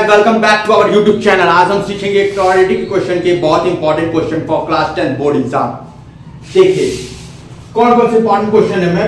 Welcome back to our YouTube channel. आज हम सीखेंगे क्वाड्रेटिक क्वेश्चन के बहुत important question for class 10 board exam. देखिए कौन कौन से इंपॉर्टेंट क्वेश्चन है। मैं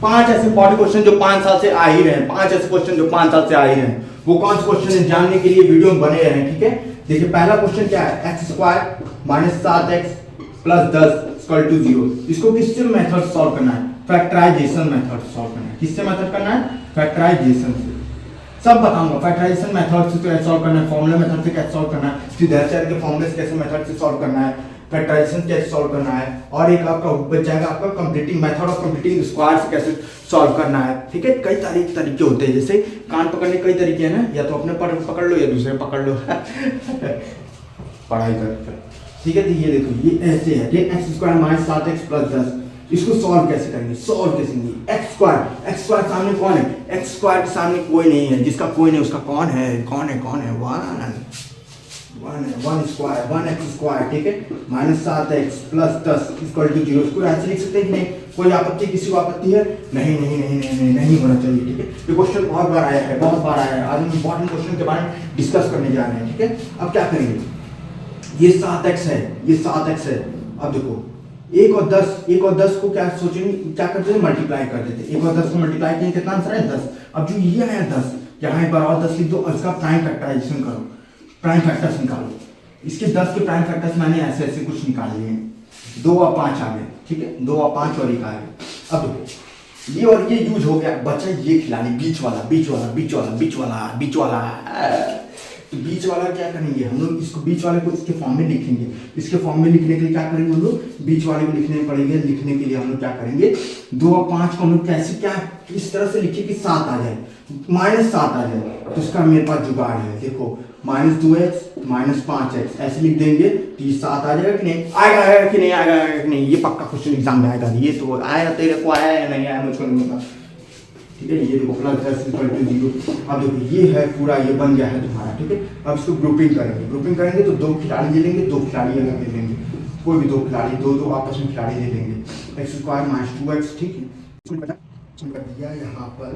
5 ऐसे इंपॉर्टेंट क्वेश्चन जो 5 साल से आ ही रहे हैं, 5 ऐसे क्वेश्चन जो 5 साल से आ ही रहे हैं, वो कौन से क्वेश्चन है जानने के लिए वीडियो में बने रहें। ठीक है, देखिए पहला क्वेश्चन क्या है, x square minus 7x plus 10 equal to 0। इसको किससे मेथड सॉल्व करना है, फैक्टराइजेशन मेथड सॉल्व करना है। किससे मेथड करना है, फैक्टराइजेशन से। सब बताऊंगा, फैक्टराइजेशन मेथड से कैसे सॉल्व करना है, फॉर्मूला मेथड से कैसे सॉल्व करना है, फिर दरअसल के फॉर्मूले से कैसे मेथड से सॉल्व करना है, फैक्टराइजेशन कैसे सॉल्व करना है, और एक आपका बच जाएगा आपका completing method of completing square से कैसे सॉल्व करना है। ठीक है, कई तरीके होते हैं, जैसे कान पकड़ने कई तरीके हैं ना, या तो अपने पकड़ लो या दूसरे पकड़ लो पढ़ाई कर। ठीक है, तो ये देखो ये ऐसे है कि x square minus 7x plus 10, इसको सॉल्व कैसे करेंगे, सॉल्व कैसे करेंगे। एक्स स्क्वायर सामने कौन है, एक्स स्क्वायर के सामने कोई नहीं है, जिसका कोई नहीं उसका कौन है, वन स्क्वायर, 1x स्क्वायर। ठीक है, minus 7x plus 10 equal to 0। इसको ऐसे लिख सकते हैं कि नहीं, कोई आपत्ति, किसी को आपत्ति है? नहीं होना चाहिए। ठीक है, ये क्वेश्चन बहुत बार आया है, आज हम इंपॉर्टेंट क्वेश्चन के बारे में डिस्कस करने जा रहे हैं। ठीक है, अब क्या करेंगे, ये 7x है, ये 7x है। अब देखो 1 और 10 को क्या सोचेंगे, क्या करते थे, मल्टीप्लाई कर देते। 1 और 10 को मल्टीप्लाई किए कितना आंसर है, 10। अब जो ये है 10, यहाँ एक बार और 10 लिख दो और इसका प्राइम फैक्टराइजेशन करो, प्राइम फैक्टर्स निकालो। इसके 10 के प्राइम फैक्टर्स मैंने ऐसे कुछ निकाल लिए हैं, 2 और 5 आ गए। ठीक है, 2 और 5 और 1 आ गए। अब देखो ये और ये यूज हो गया, बचा ये खिलाड़ी बीच वाला। तो बीच वाला क्या करेंगे हम लोग, इसको बीच वाले को इसके फॉर्म में लिखेंगे। इसके फॉर्म में लिखने के लिए क्या करेंगे हम लोग, बीच वाले को लिखने पड़ेंगे। लिखने के लिए हम लोग क्या करेंगे, 2 और 5 को हम लोग कैसे क्या इस तरह से लिखिए कि 7 आ जाए, माइनस 7 आ जाए। तो इसका मेरे पास जुगाड़ है, देखो माइनस 2x माइनस 5x ऐसे लिख देंगे तो ये 7 आ जाएगा कि नहीं आएगा, कि नहीं। ये पक्का क्वेश्चन एग्जाम में आएगा, ये तो आया, तेरे को आया या नहीं आया मुझको नहीं पता। ठीक है, ये देखो प्लस 10 इक्वल टू 0। अब देखो ये है पूरा, ये बन गया है तुम्हारा। ठीक है, अब इसको ग्रुपिंग करेंगे तो 2 खिलाड़ी ले लेंगे, 2 खिलाड़ी अलग ले लेंगे, कोई भी 2 खिलाड़ी, दो आपस में खिलाड़ी ले लेंगे। एक्स स्क्वायर माइनस 2x, ठीक है, कर दिया यहाँ पर,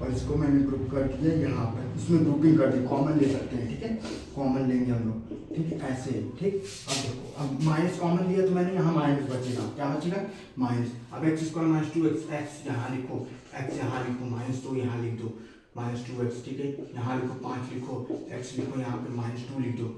और इसको मैंने ग्रुप कर दिया यहाँ पर, इसमें ग्रुपिंग कर दी, कॉमन ले सकते हैं। ठीक है, कॉमन लेंगे हम लोग। ठीक है, ऐसे। ठीक, अब देखो अब माइनस कॉमन लिया तो मैंने यहाँ माइनस बचेगा, क्या बचेगा, माइनस। अब x square minus 2x, x यहाँ लिखो, एक्स यहाँ लिखो, माइनस 2 यहाँ लिख दो, माइनस 2x। ठीक है, यहाँ लिखो 5 लिखो, एक्स लिखो, यहाँ पे माइनस 2 लिख दो,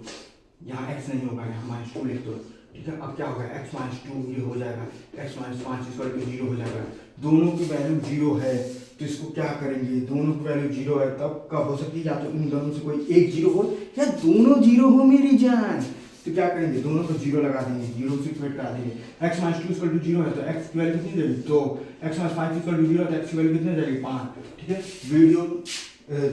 यहाँ एक्स नहीं होगा, यहाँ माइनस 2 लिख दो। ठीक है, अब क्या होगा, एक्स माइनस 2 ये हो जाएगा, एक्स माइनस 5 इक्वल टू 0 हो जाएगा। दोनों की वैल्यू 0 है तो इसको क्या करेंगे, दोनों की वैल्यू 0 है तब कब हो सकती है, या तो इन दोनों से कोई एक 0 हो या दोनों 0 हो मेरी जान। तो क्या करेंगे, दोनों को 0 लगा देंगे, 0 से इक्वेट करा देंगे। x माइनस 2 इक्वल टू 0 है तो x की वैल्यू कितनी जाएगी, 2। x माइनस 5 इक्वल टू 0 है तो x की वैल्यू कितनी जाएगी, 5। ठीक है, वीडियो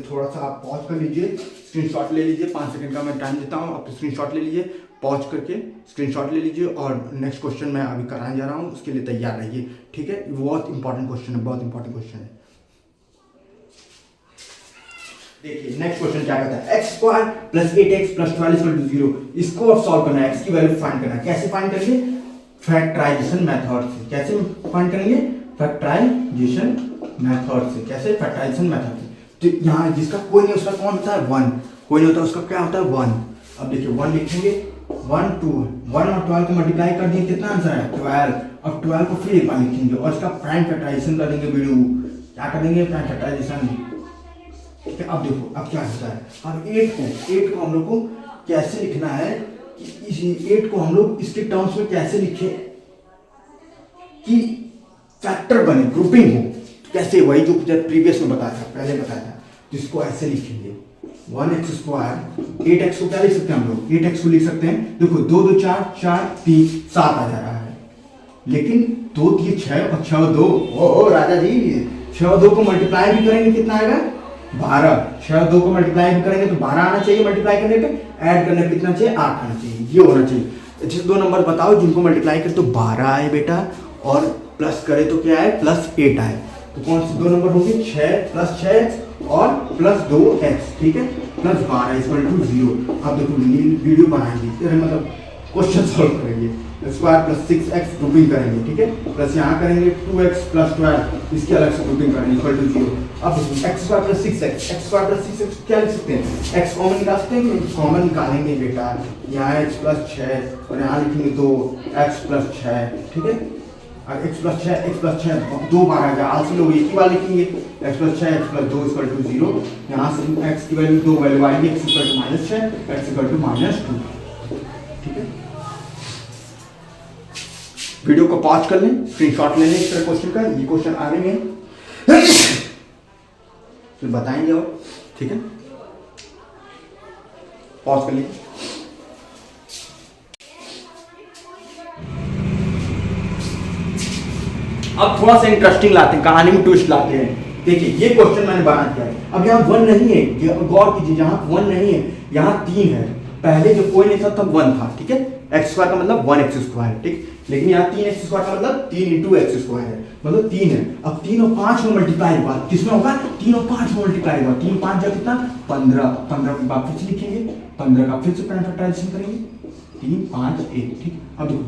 थोड़ा सा आप पॉज कर लीजिए, स्क्रीनशॉट ले लीजिए, 5 सेकंड का मैं टाइम देता हूँ, आप स्क्रीनशॉट ले लीजिए, पॉज करके स्क्रीनशॉट ले लीजिए, और नेक्स्ट क्वेश्चन मैं अभी कराने जा रहा हूँ, उसके लिए तैयार रहिए। ठीक है, बहुत इंपॉर्टेंट क्वेश्चन है, बहुत इंपॉर्टेंट क्वेश्चन है। देखिए नेक्स्ट क्वेश्चन क्या कहता है, x square plus 8x plus 12 equal to 0। इसको अब सॉल्व करना है, एक्स की वैल्यू फाइंड करना है। कैसे फाइंड करेंगे, फैक्टराइजेशन मेथड से। कैसे फाइंड करेंगे, फैक्टराइजेशन मेथड से। कैसे, फैक्टराइजेशन मेथड से। तो यहाँ जिसका कोई नहीं उसका कौन होता है, 1। कोई नहीं होता उसका क्या होता है, 1। अब देखिए 1 लिखेंगे, 1 और 12 को मल्टीप्लाई कर दिए, कितना आंसर है, 12। अब 12 को फिर एक बार लिखेंगे और इसका प्राइम फैक्टराइजेशन कर देंगे। वीडियो क्या कर देंगे, प्राइम फैक्टराइजेशन। ठीक है, अब देखो अब क्या होता है, अब 8 को हम लोग को कैसे लिखना है कि इस 8 को हम लोग इसके टर्म्स में कैसे लिखें कि फैक्टर बने, ग्रुपिंग हो। कैसे, वही जो प्रीवियस में बताया था, पहले बताया था, जिसको ऐसे लिखेंगे 1x स्क्वायर, 8x को क्या लिख सकते हैं हम लोग, 8x को लिख सकते हैं। देखो 2 2 4 4 3 7 आ जा रहा है, लेकिन 2 3 6 और 6 2, ओ राजा जी, 6 और 2 को मल्टीप्लाई भी करेंगे कितना आएगा, 12। 6 और 2 को मल्टीप्लाई भी करेंगे तो 12 आना चाहिए, मल्टीप्लाई करने पे ऐड करने पे कितना चाहिए, 8 आना चाहिए, ये होना चाहिए। अच्छे 2 नंबर बताओ जिनको मल्टीप्लाई करे तो 12 आए बेटा, और प्लस करे तो क्या आए, प्लस 8 आए। तो कौन से 2 नंबर होंगे, 6 प्लस 6 और प्लस 2x। ठीक है, प्लस 12 इक्वल टू 0। अब देखो वीडियो बनाएंगे, मतलब क्वेश्चन सॉल्व करेंगे। स्क्वायर प्लस 6x ग्रुपिंग करेंगे, ठीक है, प्लस यहाँ करेंगे 2x प्लस 12 इसके अलग से ग्रुपिंग करेंगे इक्वल टू 0। अब एक्स स्क्वायर प्लस 6x क्या लिख सकते हैं, x कॉमन निकाल सकते हैं, कॉमन निकालेंगे बेटा, यहाँ x प्लस 6 और यहाँ लिखेंगे 2 x प्लस 6, ठीक है, और x प्लस 6 दो बार आ गया, आलसी लोग एक ही बार लिखेंगे, x plus 6 x plus 2 equal to 0। यहाँ से x की वैल्यू दो वैल्यू आएगी, x equal to -6 x equal to -2, ठीक है। वीडियो को पॉज कर लें, स्क्रीनशॉट ले लें इस तरह क्वेश्चन का, ये क्वेश्चन आ रहे हैं फिर बताएंगे और, ठीक है, पॉज कर लीजिए। अब थोड़ा सा इंटरेस्टिंग लाते हैं, कहानी में ट्विस्ट लाते हैं। देखिए ये क्वेश्चन मैंने बना दिया है, अब यहाँ 1 नहीं है, गौर कीजिए, यहाँ 1 नहीं है, यहाँ 3 है, पहले जो कोई नहीं था तब 1 था, ठीक है, एक्स स्क्वायर का मतलब 1x स्क्वायर, ठीक, लेकिन यहाँ 3x स्क्वायर का मतलब 3 इंटू एक्स स्क्वायर है, मतलब 3 है। अब 3 और 5 में मल्टीप्लाई होगा, किसमें होगा, 3 और 5 में मल्टीप्लाई होगा, 3 5 जा कितना 15, 15 के बाद फिर से लिखेंगे 15 का फिर से फैक्टराइजेशन करेंगे, 3 5 1, ठीक। अब देखो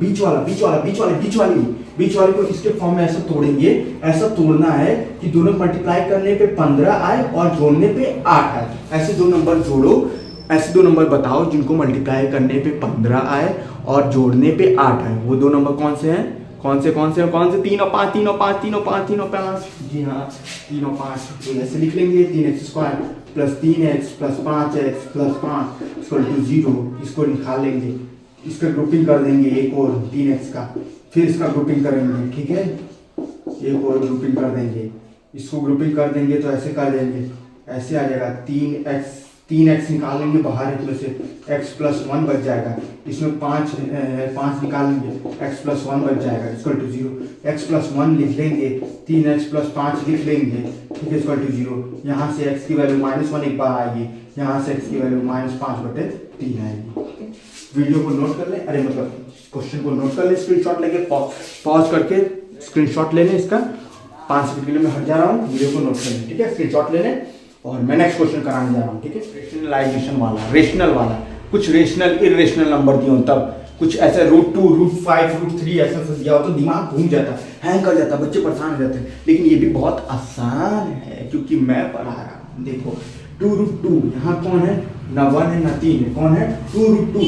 बीच वाले को इसके फॉर्म में ऐसा तोड़ेंगे, ऐसा तोड़ना है कि दोनों मल्टीप्लाई करने पे 15 आए और जोड़ने पे 8 आए। ऐसे दो नंबर जोड़ो, ऐसे दो नंबर बताओ जिनको मल्टीप्लाई करने पे 15 आए और जोड़ने पे 8 आए। वो दो नंबर कौन से हैं, कौन से 3 और 5 जी हाँ 3 और 5, तो ऐसे लिख लेंगे 3x square plus 3x plus 5x plus 5 equal to 0। इसको निकाल लेंगे, इसका ग्रुपिंग कर देंगे एक और 3x का, फिर इसका ग्रुपिंग करेंगे, ठीक है, एक और ग्रुपिंग कर देंगे, इसको ग्रुपिंग कर देंगे तो ऐसे कर देंगे, ऐसे आ जाएगा 3x निकाल लेंगे बाहर इसमें से, x प्लस 1 बच जाएगा, इसमें 5 निकालेंगे, x प्लस 1 बच जाएगा इक्वल टू 0। x प्लस 1 लिख लेंगे, 3x प्लस 5 लिख लेंगे, ठीक है, इक्वल टू 0। यहाँ से x की वैल्यू -1 एक बार आएगी, यहाँ से x की वैल्यू -5/3 आएगी। वीडियो को नोट कर लें, अरे मतलब क्वेश्चन को नोट कर लें, स्क्रीनशॉट लेके पॉज करके स्क्रीनशॉट ले लें इसका, 5 सेकंड के लिए मैं हट जा रहा हूँ, वीडियो को नोट कर लें, ठीक है, स्क्रीनशॉट ले लें और मैं नेक्स्ट क्वेश्चन कराने जा रहा हूँ, ठीक है। रेशनलाइजेशन वाला, रेशनल वाला, कुछ रेशनल इरेशनल नंबर दिए हो तब, कुछ ऐसे √2 √5 √3 ऐसा दिया हो तो दिमाग घूम जाता, हैंग कर जाता, बच्चे परेशान हो जाते हैं, लेकिन ये भी बहुत आसान है क्योंकि मैं पढ़ा रहा हूँ। देखो 2√2 यहाँ कौन है, ना 1 है ना 3 है, कौन है 2√2,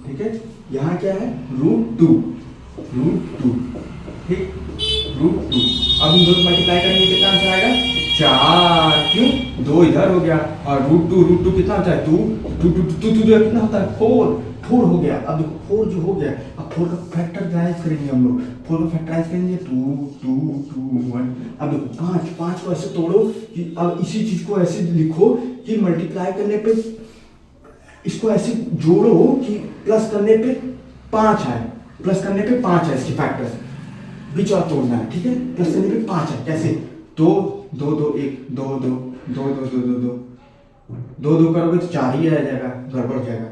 ठीक है, यहाँ क्या है √2, ठीक, √2। अब इन दोनों मल्टीप्लाई करेंगे कितना आंसर आएगा 4, क्यों 2 इधर हो गया, और √2 कितना होता है 2 कितना होता है 4 हो गया। अब देखो 4 जो हो गया, अब 4 का फैक्टराइज करेंगे हम लोग, 4 का फैक्टराइज करेंगे 2 1। अब देखो 5 को ऐसे तोड़ो कि अब इसी चीज को ऐसे लिखो कि मल्टीप्लाई करने पे इसको ऐसे जोड़ो कि प्लस करने पे 5 आए, इसकी फैक्टर बीच और तोड़ना है, ठीक है, प्लस करने पे 5 है, कैसे 2 2 2 1 2 2 2 2 2 2 2 2 करोगे तो 4 ही रह जाएगा, गड़बड़ जाएगा,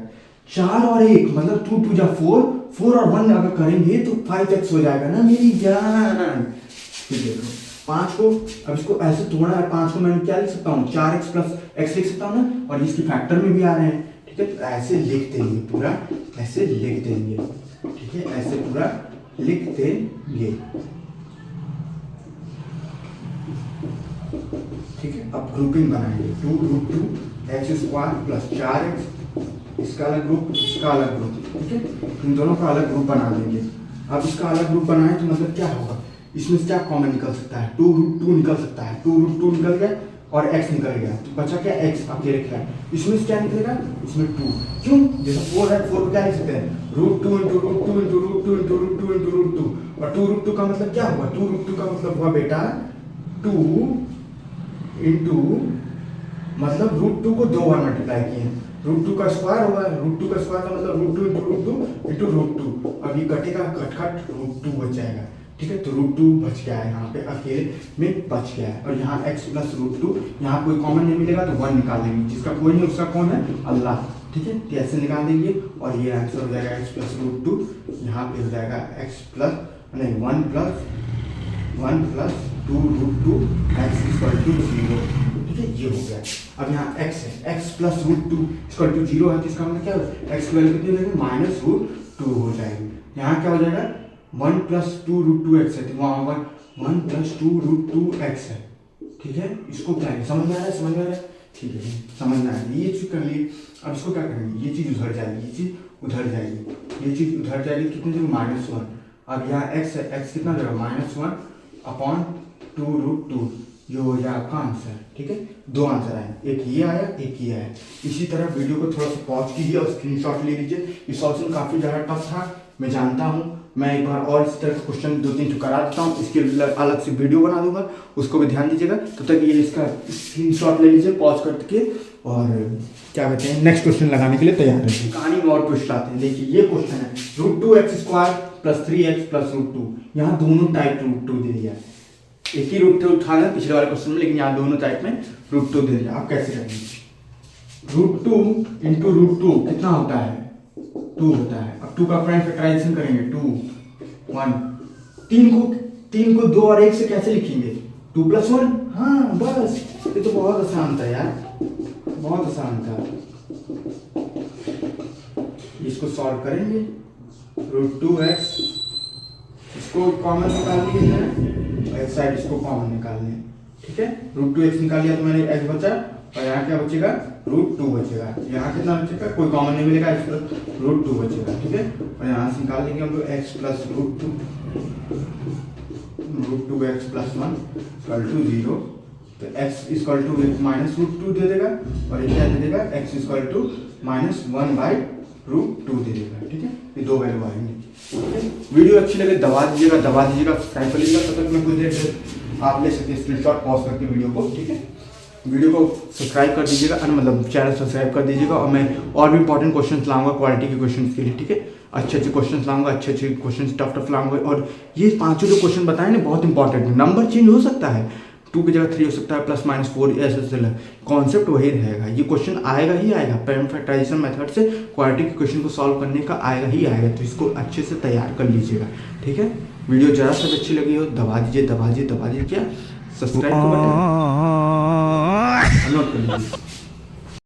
4 और 1 मतलब 2 2 जा 4 और 1 अगर करेंगे तो 5x हो जाएगा ना मेरी जान। फिर देखो 5 को, अब इसको ऐसे तोड़ना है, 5 को मैं क्या लिख सकता हूँ 4x प्लस x लिख सकता हूँ ना, और इसकी फैक्टर में भी आ रहे हैं, ठीक है, तो ऐसे लिख देंगे पूरा, ऐसे लिख देंगे, ठीक है, ऐसे पूरा लिख देंगे, ठीक है। अब ग्रुपिंग बनाएंगे 2√2 x स्क्वायर प्लस 4x, इसका अलग ग्रुप, इसका अलग ग्रुप, ठीक है, इन दोनों का अलग ग्रुप बना देंगे। अब इसका अलग ग्रुप बनाए तो मतलब क्या होगा, इसमें से क्या कॉमन निकल सकता है 2√2 निकल सकता है, 2√2 निकल गया और x निकल गया, तो बचा क्या x अकेले रखा है, इसमें से क्या निकलेगा, इसमें 2, क्यों जैसे 4 है, 4 को क्या लिख सकते हैं √2 × √2 × √2 × √2 × √2, और 2√2 का मतलब क्या हुआ, 2√2 का मतलब हुआ बेटा 2 इंटू, मतलब √2 को 2 बार मल्टीप्लाई किए, √2 का स्क्वायर होगा, √2 का स्क्वायर का मतलब √2 × √2 अब ये कटेगा, कट √2 बच जाएगा, ठीक है, तो √2 बच गया है, यहाँ पे अकेले में बच गया है, और यहाँ x प्लस √2, यहाँ कोई कॉमन नहीं मिलेगा तो 1 निकाल लेंगे, जिसका कोई नहीं उसका कौन है अल्लाह, ठीक है, तो ऐसे निकाल देंगे और ये आंसर हो जाएगा x प्लस √2, यहाँ पे हो जाएगा x प्लस नहीं 1 प्लस 2 √2 x इक्वल टू 0, ठीक है, ये हो गया। अब यहाँ x है, x plus root two equal to 0 है, तो इसका मतलब क्या होगा, x की वैल्यू कितनी हो जाएगी, माइनस रूट टू हो जाएगी। यहाँ क्या हो जाएगा, 1 plus two root two x है, तो वहाँ 1 plus two root two x है, ठीक है। इसको क्या है, समझ में आ रहा है, समझ में आ रहा है, ठीक है, समझ में आ रही है, ये चीज़ कर लिए। अब इसको क्या करेंगे, ये चीज़ उधर जाएगी, ये चीज़ उधर जाएगी, ये चीज़ उधर जाएगी, कितनी जगह, -1। अब यहाँ x है, x कितना जगह, -1 अपॉन टू रूट टू, जो हो जाए आपका आंसर, ठीक है। दो आंसर आए, एक ये आया, एक ये आया। इसी तरह वीडियो को थोड़ा सा पॉज कीजिए और स्क्रीनशॉट ले लीजिए। ये सॉल्यूशन काफ़ी ज़्यादा टफ था, मैं जानता हूँ। मैं एक बार और इस तरह के क्वेश्चन 2-3 जो करा देता हूँ, इसके अलग से वीडियो बना दूंगा, उसको भी ध्यान दीजिएगा। तब तक ये इसका स्क्रीनशॉट ले लीजिए पॉज करके, और क्या कहते हैं, नेक्स्ट क्वेश्चन लगाने के लिए तैयार रहिए। कहानी में और ट्विस्ट आते हैं। देखिए ये क्वेश्चन है, √2x² + 3x + √2। यहाँ दोनों टाइप √2 दे दिया है, एक ही √2 उठाना पिछले वाले क्वेश्चन में, लेकिन यहाँ दोनों टाइप में √2 दे दिया। आप कैसे करेंगे, √2 × √2 कितना होता है, 2 होता है। अब 2 का प्राइम फैक्टराइजेशन करेंगे, 2 1, 3 को 2 और 1 से कैसे लिखेंगे, 2 + 1। हाँ बस, ये तो बहुत आसान था यार, बहुत आसान था। इसको सॉल्व करेंगे, √2x इसको कॉमन निकाल लिए हैं, और एक साइड इसको कॉमन निकाल लें, ठीक है। √2x निकाल लिया तो मैंने x बचा, और यहाँ क्या बचेगा, √2 बचेगा। यहाँ कितना बचेगा, कोई कॉमन नहीं मिलेगा, x + √2 बचेगा, ठीक है। और यहाँ से निकाल लेंगे हम लोग x + √2, √2x + 1 = 0। तो x = -√2 दे देगा, और ये क्या दे देगा, x = -1/√2 दे देगा, ठीक है। ये दो वैल्यू आएंगे, ठीक है। वीडियो अच्छी लगे दबा दीजिएगा, सब्सक्राइब कर लीजिएगा। तब तक मैं कुछ देर आप ले सकते हैं स्क्रीनशॉट पॉज करके वीडियो को, ठीक है। वीडियो को सब्सक्राइब कर दीजिएगा, मतलब चैनल सब्सक्राइब कर दीजिएगा। और मैं और भी इंपॉर्टेंट क्वेश्चन लाऊंगा क्वालिटी के क्वेश्चन के लिए, ठीक है। अच्छे क्वेश्चन लाऊंगा, अच्छे क्वेश्चन टफ लाऊंगा। और ये 5 जो क्वेश्चन बताए ना बहुत इंपॉर्टेंट है। नंबर चेंज हो सकता है, 2 की जगह 3 हो सकता है, +-4 ऐसे कॉन्सेप्ट वही रहेगा। ये क्वेश्चन आएगा ही आएगा, प्राइम फैक्टराइजेशन मेथड से क्वालिटी के क्वेश्चन को सॉल्व करने का आएगा ही आएगा। तो इसको अच्छे से तैयार कर लीजिएगा, ठीक है। वीडियो जरा सा अच्छी लगी हो दबा दीजिए क्या, सब्सक्राइब को बटन नोट कर लीजिए।